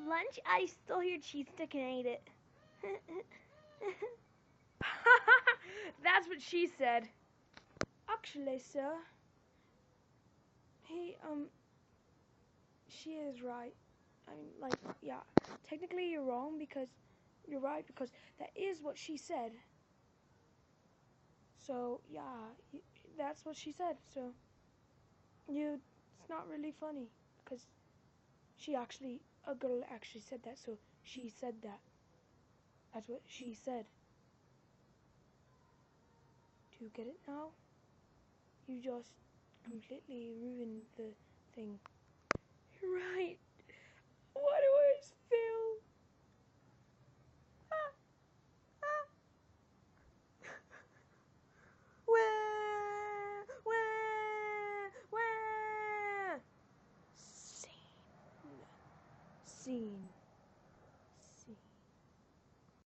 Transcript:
lunch, I stole your cheese stick and ate it. That's what she said. Actually, sir, she is right. I mean, like, yeah, technically you're wrong because you're right because that is what she said. So, yeah, that's what she said. So, it's not really funny because a girl actually said that. So, she said that. That's what she said. Do you get it now? You just completely ruined the thing. You're right. Why do I feel? Where? Scene.